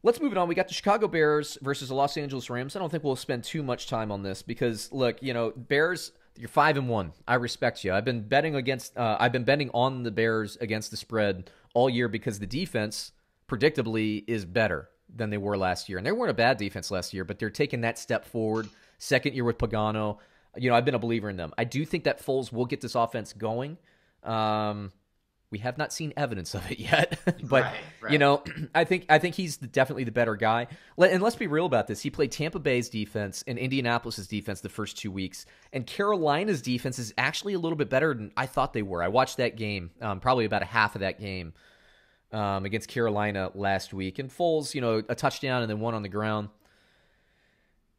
Let's move it on. We got the Chicago Bears versus the Los Angeles Rams. I don't think we'll spend too much time on this because, look, Bears, you're 5-1. I respect you. I've been betting on the Bears against the spread all year because the defense, predictably, is better than they were last year. And they weren't a bad defense last year, but they're taking that step forward. Second year with Pagano. I've been a believer in them. I do think that Foles will get this offense going. We have not seen evidence of it yet, but right. I think he's definitely the better guy. And let's be real about this. He played Tampa Bay's defense and Indianapolis's defense the first 2 weeks, and Carolina's defense is actually a little bit better than I thought they were. I watched that game, probably about a half of that game against Carolina last week, and Foles, a touchdown and then one on the ground.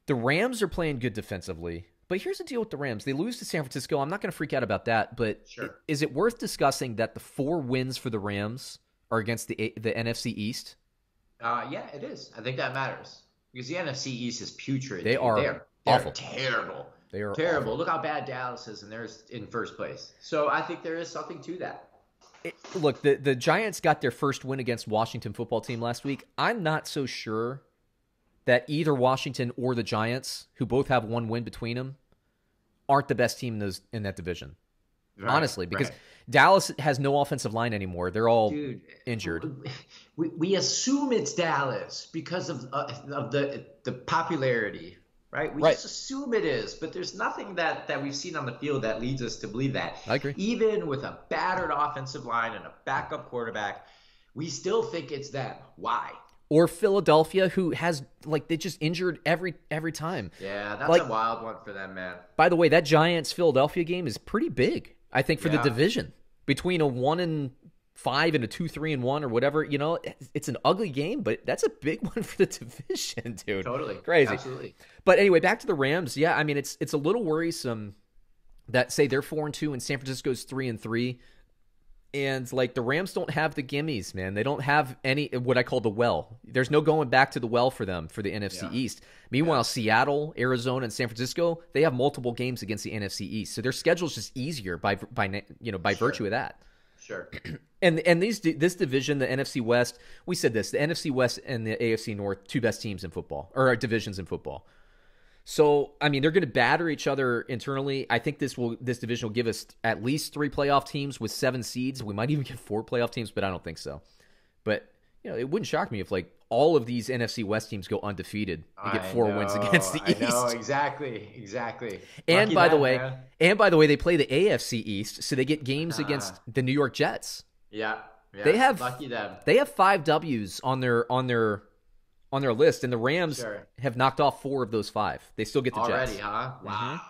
The Rams are playing good defensively. But here's the deal with the Rams. They lose to San Francisco. I'm not going to freak out about that, but Sure. Is it worth discussing that the 4 wins for the Rams are against the NFC East? Yeah, it is. I think that matters because the NFC East is putrid. They are They're awful. terrible. They are terrible. awful. Look how bad Dallas is, and they're in first place. So I think there is something to that. Look, the Giants got their first win against Washington football team last week. I'm not so sure that either Washington or the Giants, who both have 1 win between them, aren't the best team in that division. Right, honestly, because right. Dallas has no offensive line anymore. They're all injured. We assume it's Dallas because of the popularity, right? We just assume it is, but there's nothing that we've seen on the field that leads us to believe that. I agree. Even with a battered offensive line and a backup quarterback, we still think it's them. Why? Or Philadelphia, who has, they just injured every time. Yeah, that's a wild one for them, man. By the way, that Giants-Philadelphia game is pretty big, I think, for the division. Between a 1-5 and a 2-3-1 or whatever, it's an ugly game, but that's a big one for the division, dude. Totally. Crazy. Absolutely. But anyway, back to the Rams. Yeah, I mean, it's a little worrisome that, say, they're 4-2 and San Francisco's 3-3. And, the Rams don't have the gimmies, man. They don't have any, what I call the well. There's no going back to the well for them for the NFC East. Meanwhile, Seattle, Arizona, and San Francisco, they have multiple games against the NFC East. So their schedule's just easier by virtue of that. Sure. And this division, the NFC West, we said this, the NFC West and the AFC North, 2 best teams in football, or divisions in football. So, I mean, they're going to batter each other internally. I think this division will give us at least 3 playoff teams with 7 seeds. We might even get 4 playoff teams, but I don't think so. But, it wouldn't shock me if, all of these NFC West teams go undefeated and get 4 wins against the East. I know, exactly. And by the way, they play the AFC East, so they get games against the New York Jets. Yeah. Lucky them. They have 5 W's on their list, and the Rams have knocked off 4 of those 5. They still get the Jets. Already, huh? Wow.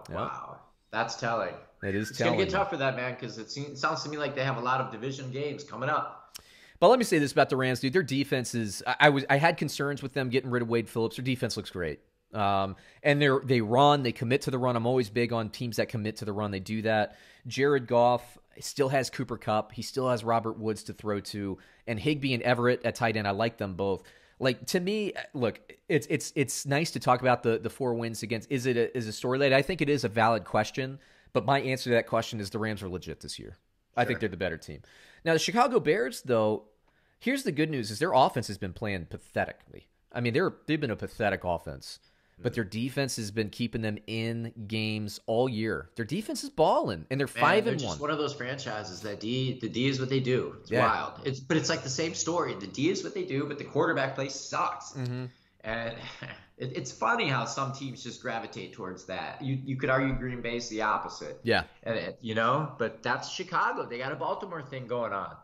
Yep. Wow. That's telling. It is it's telling. It's going to get tough for that, man, because it sounds to me like they have a lot of division games coming up. But let me say this about the Rams, dude. Their defense is I had concerns with them getting rid of Wade Phillips. Their defense looks great. And they run, they commit to the run. I'm always big on teams that commit to the run. They do that. Jared Goff still has Cooper Kupp. He still has Robert Woods to throw to. And Higbee and Everett at tight end, I like them both. To me, look, it's nice to talk about the 4 wins against. Is it a storyline? I think it is a valid question, but my answer to that question is the Rams are legit this year. I think they're the better team. Now, the Chicago Bears, though, here's the good news: is their offense has been playing pathetically. I mean, they've been a pathetic offense, but their defense has been keeping them in games all year. Their defense is balling, and they're 5-1. They're just one of those franchises that the D is what they do. It's wild. It's like the same story. The D is what they do, but the quarterback play sucks. Mm-hmm. And it's funny how some teams just gravitate towards that. You could argue Green Bay's the opposite. Yeah. And but that's Chicago. They got a Baltimore thing going on.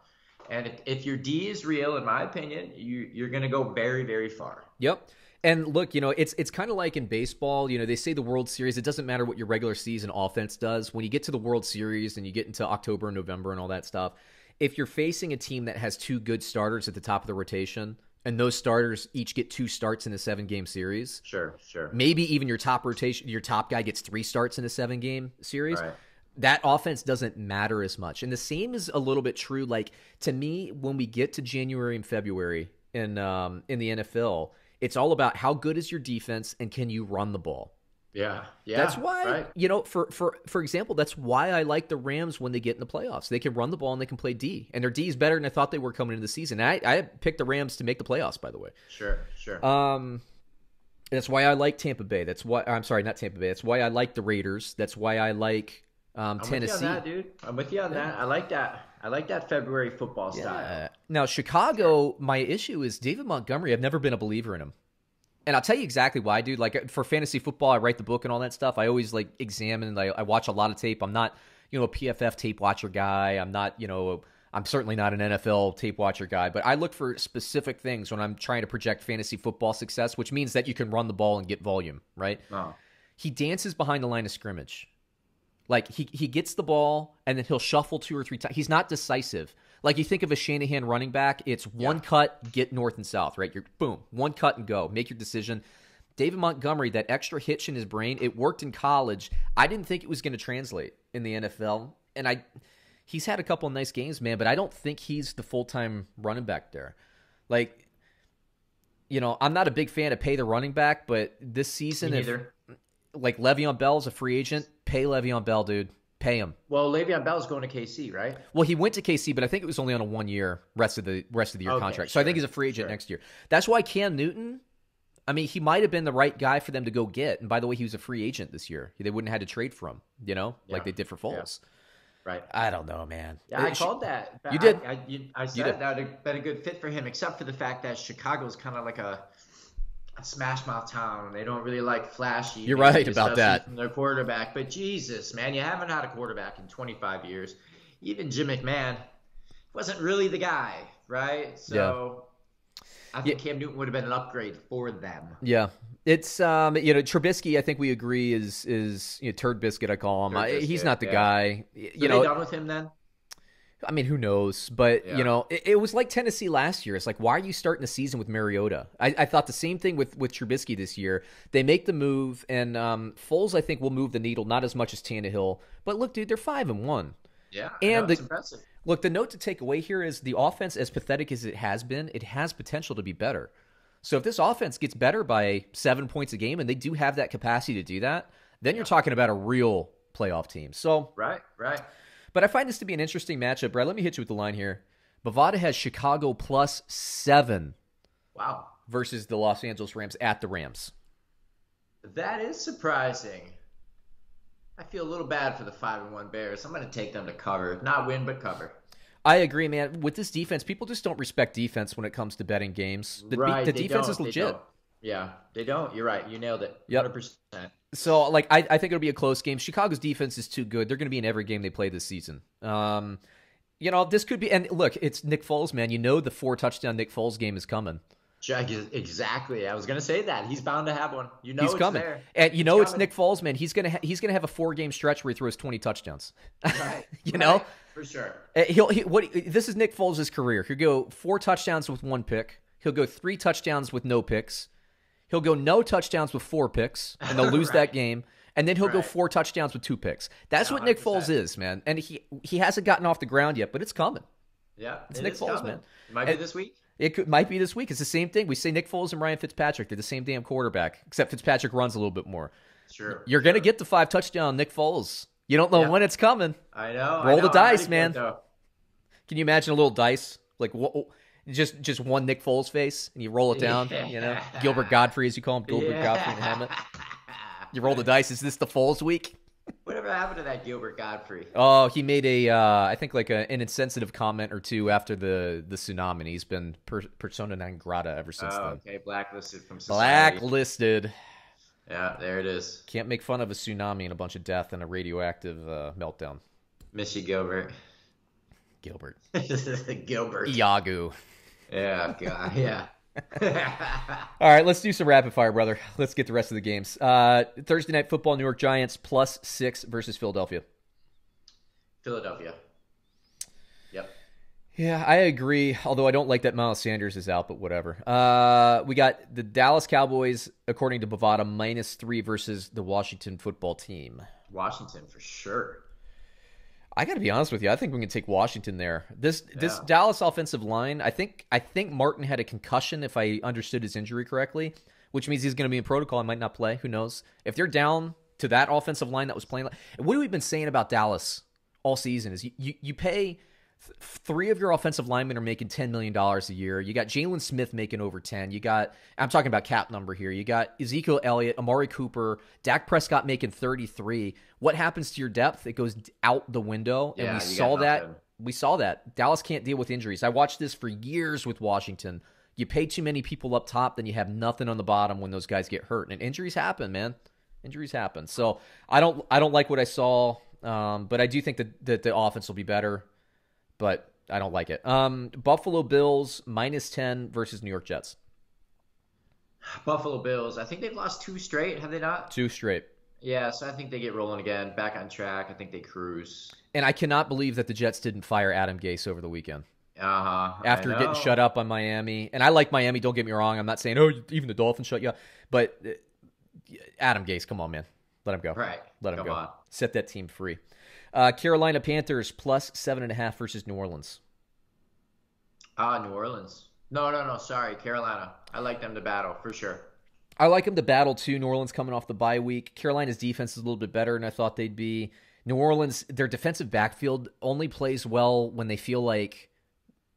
And if your D is real, in my opinion, you're going to go very, very far. Yep. And look, it's kind of like in baseball, they say the World Series, it doesn't matter what your regular season offense does. When you get to the World Series and you get into October and November and all that stuff, if you're facing a team that has 2 good starters at the top of the rotation, and those starters each get 2 starts in a 7-game series. Sure. Maybe even your top guy gets 3 starts in a 7-game series. Right. That offense doesn't matter as much. And the same is a little bit true. To me, when we get to January and February in the NFL, it's all about how good is your defense and can you run the ball. Yeah. That's why, right. for example, that's why I like the Rams when they get in the playoffs. They can run the ball and they can play D, and their D is better than I thought they were coming into the season. I picked the Rams to make the playoffs, by the way. Sure. That's why I like Tampa Bay. That's why I'm sorry, not Tampa Bay. That's why I like the Raiders. That's why I like Tennessee. I'm with you on that, dude. I'm with you on that. I like that. I like that February football style. Now, Chicago, my issue is David Montgomery. I've never been a believer in him. And I'll tell you exactly why, dude. Like, for fantasy football, I write the book and all that stuff. I always, like, examine and I watch a lot of tape. I'm not, a PFF tape watcher guy. I'm not, I'm certainly not an NFL tape watcher guy. But I look for specific things when I'm trying to project fantasy football success, which means that you can run the ball and get volume, right? Oh. He dances behind the line of scrimmage. Like, he gets the ball, and then he'll shuffle 2 or 3 times. He's not decisive. Like, you think of a Shanahan running back, it's one cut, get north and south, right? You're boom, one cut and go. Make your decision. David Montgomery, that extra hitch in his brain, it worked in college. I didn't think it was going to translate in the NFL. And he's had a couple of nice games, man, but I don't think he's the full-time running back there. Like, I'm not a big fan of pay the running back, but this season, like Le'Veon Bell's a free agent, pay Le'Veon Bell, dude. Pay him. Well, Le'Veon Bell's going to KC, right? Well, he went to KC, but I think it was only on a 1-year rest of the year contract. So I think he's a free agent next year. That's why Cam Newton, I mean, he might have been the right guy for them to go get. And by the way, he was a free agent this year. They wouldn't have had to trade for him, like they did for Foles. Yeah. Right. I don't know, man. Yeah, I called that. You did. I said that would have been a good fit for him, except for the fact that Chicago's kind of like a smash mouth town. They don't really like flashy. You're right about that. From their quarterback, but Jesus, man, you haven't had a quarterback in 25 years. Even Jim McMahon wasn't really the guy, right? So I think Cam Newton would have been an upgrade for them. Yeah, it's Trubisky. I think we agree is turd biscuit. I call him. He's not the guy. So they done with him then? I mean, who knows? But, it was like Tennessee last year. It's like, why are you starting the season with Mariota? I thought the same thing with Trubisky this year. They make the move, and Foles, I think, will move the needle, not as much as Tannehill. But look, dude, they're 5-1. Yeah, and it's impressive. Look, the note to take away here is the offense, as pathetic as it has been, it has potential to be better. So if this offense gets better by 7 points a game, and they do have that capacity to do that, then you're talking about a real playoff team. So Right. But I find this to be an interesting matchup, Brad. Let me hit you with the line here. Bovada has Chicago +7. Wow. Versus the Los Angeles Rams at the Rams. That is surprising. I feel a little bad for the 5-1 Bears. I'm going to take them to cover. Not win, but cover. I agree, man. With this defense, people just don't respect defense when it comes to betting games. The defense is legit. Yeah, they don't. You're right. You nailed it. Yep. 100%. So, like, I think it'll be a close game. Chicago's defense is too good. They're going to be in every game they play this season. This could be – and look, it's Nick Foles, man. The 4-touchdown Nick Foles game is coming. Exactly. I was going to say that. He's bound to have one. He's it's coming. There. And it's Nick Foles, man. He's going to have a 4-game stretch where he throws 20 touchdowns. Right. Know? For sure. This is Nick Foles' career. He'll go 4 touchdowns with 1 pick. He'll go 3 touchdowns with no picks. He'll go no touchdowns with 4 picks, and they'll lose that game. And then he'll go 4 touchdowns with 2 picks. That's what Nick Foles is, man. And he hasn't gotten off the ground yet, but it's coming. Yeah, it's Nick Foles, man. It might be this week. Might be this week. It's the same thing. We say Nick Foles and Ryan Fitzpatrick. They're the same damn quarterback, except Fitzpatrick runs a little bit more. Sure. You're going to get the 5-touchdown Nick Foles. You don't know when it's coming. I know. Roll the dice, man. Can you imagine a little dice? Like, just one Nick Foles face, and you roll it down, Gilbert Godfrey, as you call him, Gilbert Godfrey in the helmet. You roll the dice. Is this the Foles week? Whatever happened to that Gilbert Godfrey? Oh, he made I think like an insensitive comment or two after the tsunami, and he's been persona non grata ever since then. Okay, blacklisted from society. Blacklisted. Yeah, there it is. Can't make fun of a tsunami and a bunch of death and a radioactive meltdown. Miss you, Gilbert. Gilbert. Iago. Yeah, God, yeah. All right, let's do some rapid fire, brother. Let's get the rest of the games. Thursday Night Football, New York Giants +6 versus Philadelphia. Philadelphia. Yep. Yeah, I agree, although I don't like that Miles Sanders is out, but whatever. We got the Dallas Cowboys, according to Bovada, -3 versus the Washington football team. Washington, for sure. I got to be honest with you. I think we can take Washington there. This Dallas offensive line, I think Martin had a concussion, if I understood his injury correctly. which means he's going to be in protocol and might not play. Who knows? If they're down to that offensive line that was playing, what have we been saying about Dallas all season is you pay three of your offensive linemen are making $10 million a year. You got Jalen Smith making over 10. You got, I'm talking about cap number here. You got Ezekiel Elliott, Amari Cooper, Dak Prescott making 33. What happens to your depth? It goes out the window. And we saw that. Dallas can't deal with injuries. I watched this for years with Washington. You pay too many people up top, then you have nothing on the bottom when those guys get hurt. And injuries happen, man. Injuries happen. So I don't like what I saw, but I do think that the offense will be better. But I don't like it. Buffalo Bills -10 versus New York Jets. Buffalo Bills. I think they've lost 2 straight. Have they not? 2 straight. Yeah, so I think they get rolling again. Back on track. I think they cruise. And I cannot believe that the Jets didn't fire Adam Gase over the weekend. After getting shut up on Miami. And I like Miami, don't get me wrong. I'm not saying, even the Dolphins shut you up. But Adam Gase, come on, man. Let him go. Right. Let him come go. On. Set that team free. Carolina Panthers +7.5 versus New Orleans. New Orleans. No. Sorry, Carolina. I like them to battle for sure. I like them to battle too. New Orleans coming off the bye week. Carolina's defense is a little bit better than I thought they'd be. New Orleans, their defensive backfield only plays well when they feel like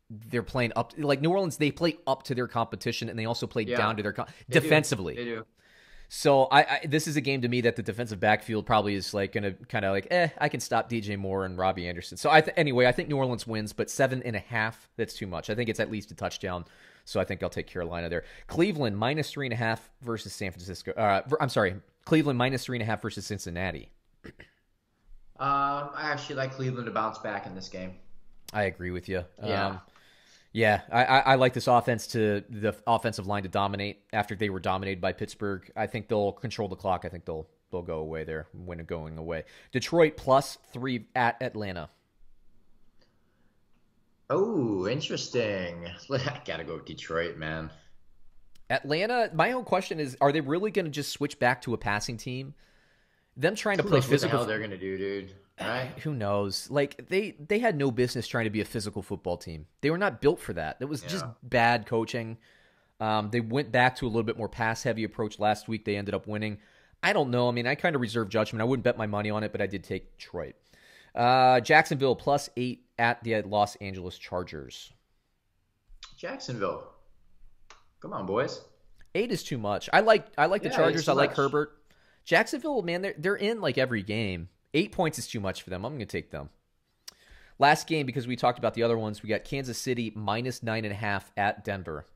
they're playing up. Like New Orleans, they play up to their competition and they also play down to their defensively. They do. So this is a game to me that the defensive backfield probably is like going to kind of like, I can stop DJ Moore and Robbie Anderson. So anyway, I think New Orleans wins, but 7.5, that's too much. I think it's at least a touchdown. So I think I'll take Carolina there. Cleveland -3.5 versus San Francisco. I'm sorry, Cleveland -3.5 versus Cincinnati. I actually like Cleveland to bounce back in this game. I agree with you. Yeah. I like this offense the offensive line to dominate after they were dominated by Pittsburgh. I think they'll control the clock. I think they'll go away there when going away. Detroit +3 at Atlanta. Oh, interesting. I gotta go with Detroit, man. Atlanta, my own question is, are they really going to just switch back to a passing team? Them trying to play physical. What the hell they're going to do, dude? Right? Who knows? Like they had no business trying to be a physical football team. They were not built for that. It was just bad coaching. They went back to a little bit more pass-heavy approach last week. They ended up winning. I don't know. I mean, I kind of reserve judgment. I wouldn't bet my money on it, but I did take Detroit. Jacksonville +8 at the Los Angeles Chargers. Jacksonville. Come on, boys. 8 is too much. I like the Chargers. I like much. Herbert. Jacksonville, man, they're in like every game. 8 points is too much for them. I'm going to take them. Last game, because we talked about the other ones, we got Kansas City -9.5 at Denver.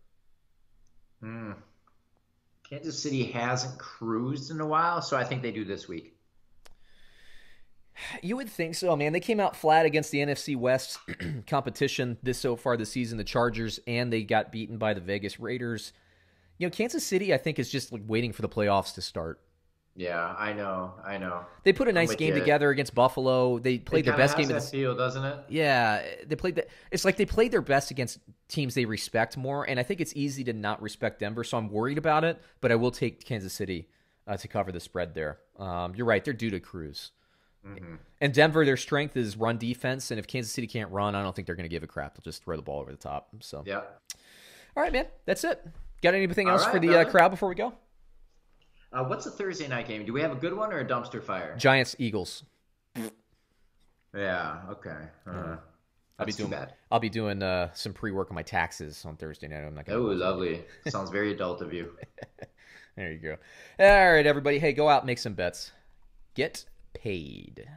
Kansas City hasn't cruised in a while, so I think they do this week. You would think so, man. They came out flat against the NFC West competition so far this season, the Chargers, and they got beaten by the Vegas Raiders. Kansas City, I think, is just like waiting for the playoffs to start. Yeah, I know. They put a nice game together against Buffalo. They played their best game of the season, doesn't it? Yeah, they played that. It's like they played their best against teams they respect more, and I think it's easy to not respect Denver, so I'm worried about it. But I will take Kansas City to cover the spread there. You're right; they're due to cruise. Mm-hmm. And Denver, their strength is run defense, and if Kansas City can't run, I don't think they're going to give a crap. They'll just throw the ball over the top. So, yeah. All right, man, that's it. Got anything else for the crowd before we go? What's the Thursday night game? Do we have a good one or a dumpster fire? Giants, Eagles. Yeah. Okay. I'll be doing some pre-work on my taxes on Thursday night. I'm not gonna. Oh, lovely. Sounds very adult of you. There you go. All right, everybody. Hey, go out, make some bets. Get paid.